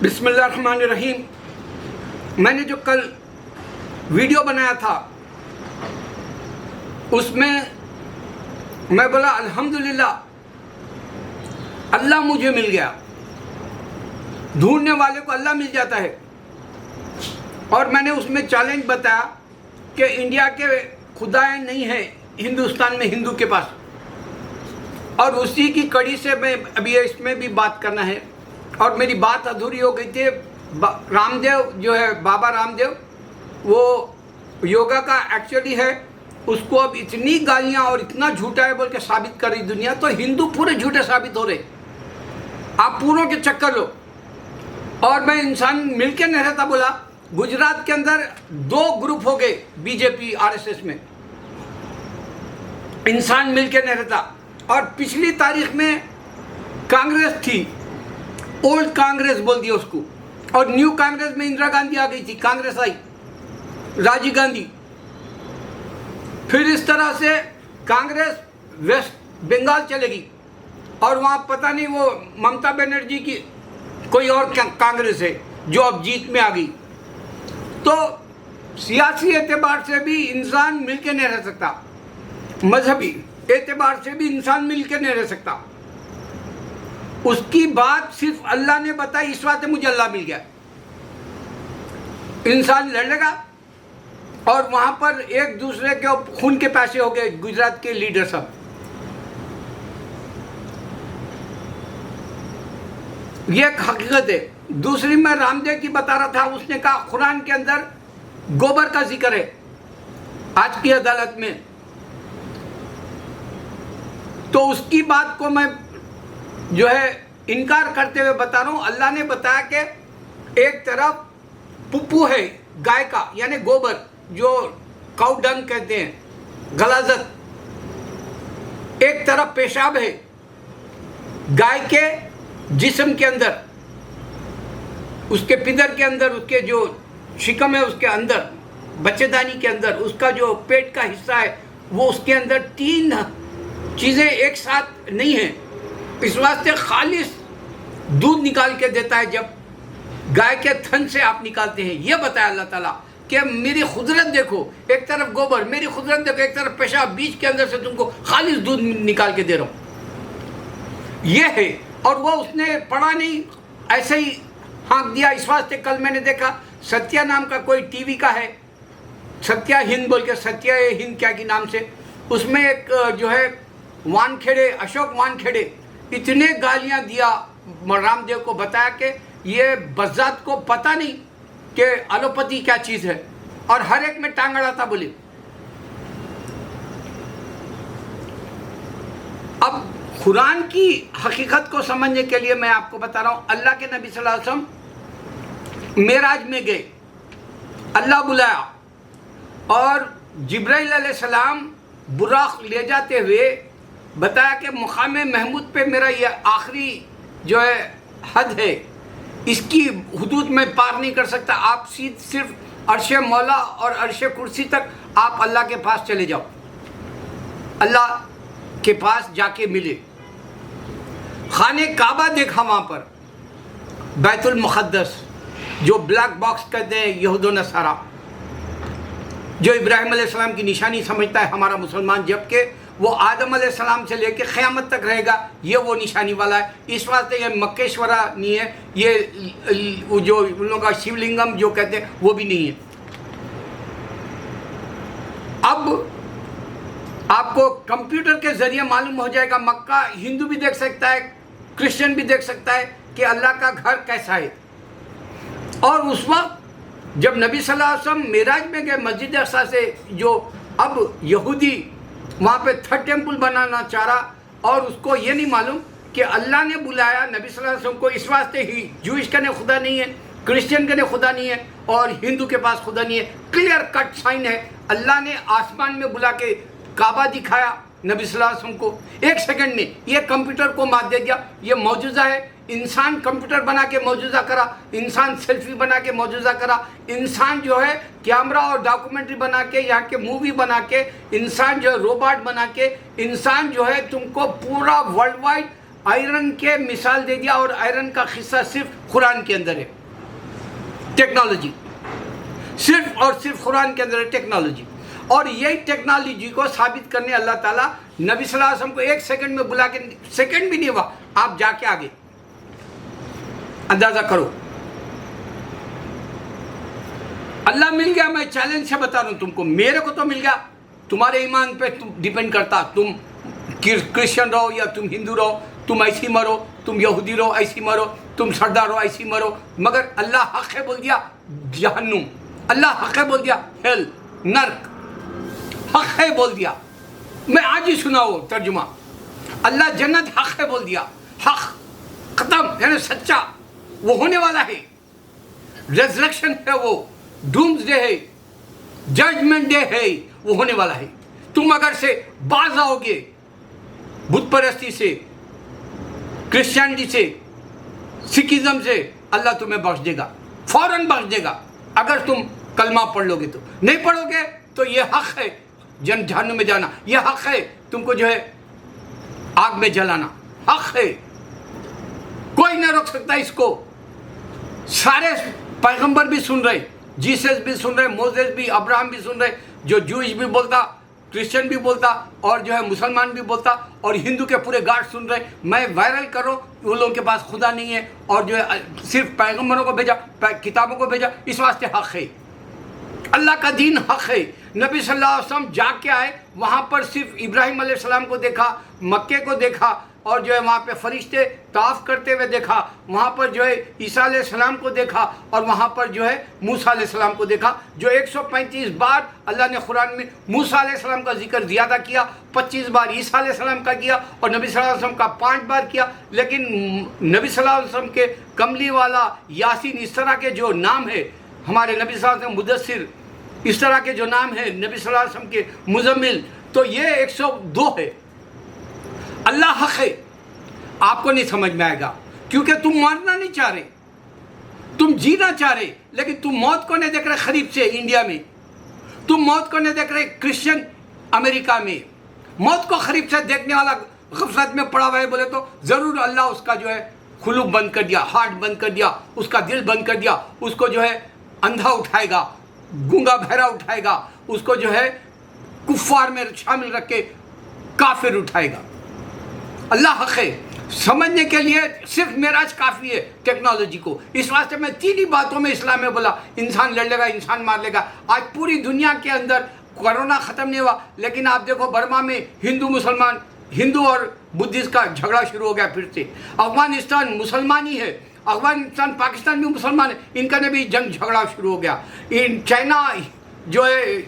बिस्मिल्लाहिर्रहमानिर्रहीम। मैंने जो कल वीडियो बनाया था उसमें मैं बोला अल्हम्दुलिल्लाह, अल्लाह मुझे मिल गया। ढूंढने वाले को अल्लाह मिल जाता है। और मैंने उसमें चैलेंज बताया कि इंडिया के खुदाएं नहीं हैं हिंदुस्तान में हिंदू के पास। और उसी की कड़ी से मैं अभी इसमें भी बात करना है। और मेरी बात अधूरी हो गई थी। रामदेव जो है, बाबा रामदेव, वो योगा का एक्चुअली है, उसको अब इतनी गालियां और इतना झूठा है बोल के साबित कर रही दुनिया, तो हिंदू पूरे झूठे साबित हो रहे। आप पूरों के चक्कर लो। और मैं इंसान मिलके नहीं रहता बोला। गुजरात के अंदर 2 ग्रुप हो गए बीजेपी आरएसएस में, इंसान मिलके नहीं रहता। और पिछली तारीख में कांग्रेस थी, ओल्ड कांग्रेस बोल दिया उसको, और न्यू कांग्रेस में इंदिरा गांधी आ गई थी, कांग्रेस आई, राजीव गांधी। फिर इस तरह से कांग्रेस वेस्ट बंगाल चलेगी और वहाँ पता नहीं वो ममता बनर्जी की कोई और कांग्रेस है जो अब जीत में आ गई। तो सियासी एतबार से भी इंसान मिलके नहीं रह सकता, मजहबी एतबार से भी इंसान मिलके नहीं रह सकता। उसकी बात सिर्फ अल्लाह ने बताई, इस बात मुझे अल्लाह मिल गया। इंसान लड़ेगा और वहां पर एक दूसरे के खून के पैसे हो गए गुजरात के लीडर सब। ये एक हकीकत है। दूसरी मैं रामदेव की बता रहा था, उसने कहा कुरान के अंदर गोबर का जिक्र है आज की अदालत में। तो उसकी बात को मैं जो है इनकार करते हुए बता रहा हूं। अल्लाह ने बताया कि एक तरफ पुप्पू है गाय का, यानी गोबर, जो काउ डंग कहते हैं, गलाजत। एक तरफ पेशाब है गाय के जिस्म के अंदर, उसके पिदर के अंदर, उसके जो शिकम है उसके अंदर, बच्चेदानी के अंदर, उसका जो पेट का हिस्सा है वो उसके अंदर 3 चीज़ें एक साथ नहीं है। इस वास्ते खालिश दूध निकाल के देता है जब गाय के थन से आप निकालते हैं। यह बताया अल्लाह ताला कि मेरी खुदरत देखो, एक तरफ गोबर, मेरी खुदरत देखो, एक तरफ पेशाब, बीच के अंदर से तुमको खालिश दूध निकाल के दे रहा हूँ। यह है। और वो उसने पढ़ा नहीं, ऐसे ही हाँक दिया। इस वास्ते कल मैंने देखा सत्या नाम का कोई टीवी का है, सत्या हिंद बोल के, सत्या हिंद क्या की नाम से, उसमें एक जो है वानखेड़े, अशोक वानखेड़े, इतने गालियां दिया रामदेव को, बताया कि ये बज़ात को पता नहीं कि एलोपैथी क्या चीज़ है, और हर एक में टांग अड़ा था बोले। अब कुरान की हकीकत को समझने के लिए मैं आपको बता रहा हूँ। अल्लाह के नबी सल्लल्लाहु अलैहि वसल्लम मेराज में गए, अल्लाह बुलाया और जिब्राइल अलैहिस्सलाम बुराक ले जाते हुए बताया कि मुकाम महमूद पे मेरा ये आखिरी जो है हद है, इसकी हुदूद में पार नहीं कर सकता। आप सिर्फ अर्श मौला और अर्श कुर्सी तक आप अल्लाह के पास चले जाओ, अल्लाह के पास जाके मिले। खाने काबा देखा वहाँ पर, बैतुल मुक़द्दस, जो ब्लैक बॉक्स कहते हैं यहूद व नसारा, जो इब्राहिम अलैहिस्सलाम की निशानी समझता है हमारा मुसलमान, जबकि वो आदम अलैहिस्सलाम से लेकर क़यामत तक रहेगा, ये वो निशानी वाला है। इस वास्ते ये मक्केश्वरा नहीं है, ये जो उन लोगों का शिवलिंगम जो कहते हैं वो भी नहीं है। अब आपको कंप्यूटर के ज़रिए मालूम हो जाएगा, मक्का हिंदू भी देख सकता है, क्रिश्चियन भी देख सकता है कि अल्लाह का घर कैसा है। और उस वक्त जब नबी सल्लल्लाहु अलैहि वसल्लम मेराज में गए मस्जिद अक़सा से, जो अब यहूदी वहाँ पे 3rd टेम्पल बनाना चाह रहा, और उसको ये नहीं मालूम कि अल्लाह ने बुलाया नबी सल्लल्लाहु अलैहि वसल्लम को। इस वास्ते ही जूइश का ने खुदा नहीं है, क्रिश्चियन का ने खुदा नहीं है, और हिंदू के पास खुदा नहीं है। क्लियर कट साइन है। अल्लाह ने आसमान में बुला के काबा दिखाया नबी सल्लल्लाहु अलैहि वसल्लम को, 1 सेकंड में ये कंप्यूटर को मात दे दिया। ये मौजूदा है। इंसान कंप्यूटर बना के मौजूदा करा, इंसान सेल्फी बना के मौजूदा करा, इंसान जो है कैमरा और डॉक्यूमेंट्री बना के, यहाँ के मूवी बना के, इंसान जो है रोबोट बना के, इंसान जो है तुमको पूरा वर्ल्ड वाइड आयरन के मिसाल दे दिया, और आयरन का किस्सा सिर्फ कुरान के अंदर है। टेक्नोलॉजी सिर्फ और सिर्फ कुरान के अंदर है टेक्नोलॉजी। और यही टेक्नोलॉजी को साबित करने अल्लाह ताला नबी सल्लल्लाहु अलैहि वसल्लम को 1 सेकंड में बुला के, सेकंड भी नहीं हुआ, आप जाके आगे अंदाजा करो। अल्लाह मिल गया, मैं चैलेंज से बता रहा हूं तुमको, मेरे को तो मिल गया, तुम्हारे ईमान पे डिपेंड करता, तुम क्रिश्चियन रहो या तुम हिंदू रहो, तुम ऐसी मरो, तुम यहूदी रहो ऐसी मरो, तुम सरदार रहो ऐसी मरो, मगर अल्लाह हक है बोल दिया जहन्नुम, अल्लाह हक है बोल दिया हेल, नर्क, हक है बोल दिया। मैं आज ही सुनाओ तर्जुमा, अल्लाह जन्नत हक है बोल दिया, हक खत्म, यानी सच्चा, वो होने वाला है, रेजरेक्शन है, वो डूम्स डे है, जजमेंट डे है, वो होने वाला है। तुम अगर से बाज आओगे बुत परस्ती से, क्रिश्चियनिटी से, सिखिज्म से, अल्लाह तुम्हें बख्श देगा, फौरन बख्श देगा, अगर तुम कलमा पढ़ लोगे तो। नहीं पढ़ोगे तो ये हक है जहन्नुम में जाना, ये हक है तुमको जो है आग में जलाना, हक है, कोई ना रोक सकता इसको। सारे पैगंबर भी सुन रहे, जीसस भी सुन रहे, मोसेस भी, अब्राहम भी सुन रहे, जो जूइश भी बोलता, क्रिश्चियन भी बोलता, और जो है मुसलमान भी बोलता, और हिंदू के पूरे गार्ड सुन रहे। मैं वायरल करो, वो लोगों के पास खुदा नहीं है, और जो है सिर्फ पैगंबरों को भेजा, किताबों को भेजा, इस वास्ते हक है, अल्लाह का दीन हक है। नबी सल्लल्लाहु अलैहि वसल्लम जाके आए, वहाँ पर सिर्फ इब्राहिम अलैहिस्सलाम को देखा, मक्के को देखा, और जो है वहाँ पे फरिश्ते ताफ करते हुए देखा, वहाँ पर जो है ईसा अलैहिस्सलाम को देखा, और वहाँ पर जो है मूसा अलैहिस्सलाम को देखा, जो 135 बार अल्लाह ने कुरान में मूसा अलैहिस्सलाम का जिक्र ज़्यादा किया, 25 बार ईसा अलैहिस्सलाम का किया, और नबी सल्लल्लाहु अलैहि वसल्लम का 5 बार किया। लेकिन नबी सल्लल्लाहु अलैहि वसल्लम के कमली वाला, यासीन, इस तरह के जो नाम है, हमारे नबी सल्लल्लाहु अलैहि वसल्लम मुदस्सिर, इस तरह के जो नाम है नबी सल्लल्लाहु अलैहि वसल्लम के, मुजम्मिल, तो ये 102 है। अल्लाह हक है, आपको नहीं समझ में आएगा, क्योंकि तुम मरना नहीं चाह रहे, तुम जीना चाह रहे, लेकिन तुम मौत को नहीं देख रहे करीब से इंडिया में, तुम मौत को नहीं देख रहे क्रिश्चियन अमेरिका में। मौत को करीब से देखने वाला गफलत में पड़ा हुआ है बोले तो ज़रूर अल्लाह उसका जो है खुलूब बंद कर दिया, हार्ट बंद कर दिया, उसका दिल बंद कर दिया, उसको जो है अंधा उठाएगा, गूंगा बहरा उठाएगा, उसको जो है कुफ्फार में शामिल रख के काफिर उठाएगा। अल्लाह हक है। समझने के लिए सिर्फ मेराज काफ़ी है टेक्नोलॉजी को। इस वास्ते मैं 3 ही बातों में इस्लाम में बोला, इंसान लड़ लेगा, इंसान मार लेगा। आज पूरी दुनिया के अंदर कोरोना ख़त्म नहीं हुआ, लेकिन आप देखो बर्मा में हिंदू मुसलमान, हिंदू और बुद्धिस्ट का झगड़ा शुरू हो गया फिर से। अफगानिस्तान मुसलमान ही है, अफगानिस्तान पाकिस्तान भी मुसलमान है, इनका ने भी जंग झगड़ा शुरू हो गया। इन चाइना जो है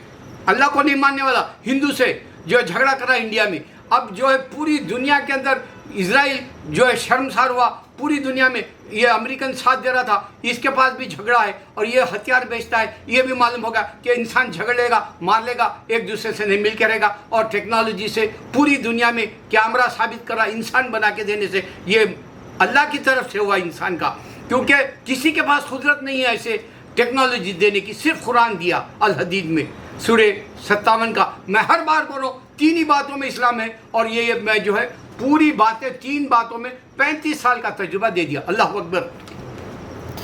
अल्लाह को नहीं मानने वाला हिंदू से जो है झगड़ा कर रहा है इंडिया में। अब जो है पूरी दुनिया के अंदर इजराइल जो है शर्मसार हुआ, पूरी दुनिया में ये अमेरिकन साथ दे रहा था, इसके पास भी झगड़ा है और ये हथियार बेचता है। ये भी मालूम होगा कि इंसान झगड़ लेगा, मार लेगा, एक दूसरे से नहीं मिल के रहेगा। और टेक्नोलॉजी से पूरी दुनिया में कैमरा साबित कर रहा, इंसान बना के देने से ये अल्लाह की तरफ से हुआ इंसान का, क्योंकि किसी के पास कुदरत नहीं है ऐसे टेक्नोलॉजी देने की, सिर्फ कुरान दिया अल हदीद में सूरे 57 का। मैं हर बार बोल रहा हूँ 3 ही बातों में इस्लाम है, और ये मैं जो है पूरी बातें 3 बातों में 35 साल का तजुर्बा दे दिया। अल्लाह अकबर।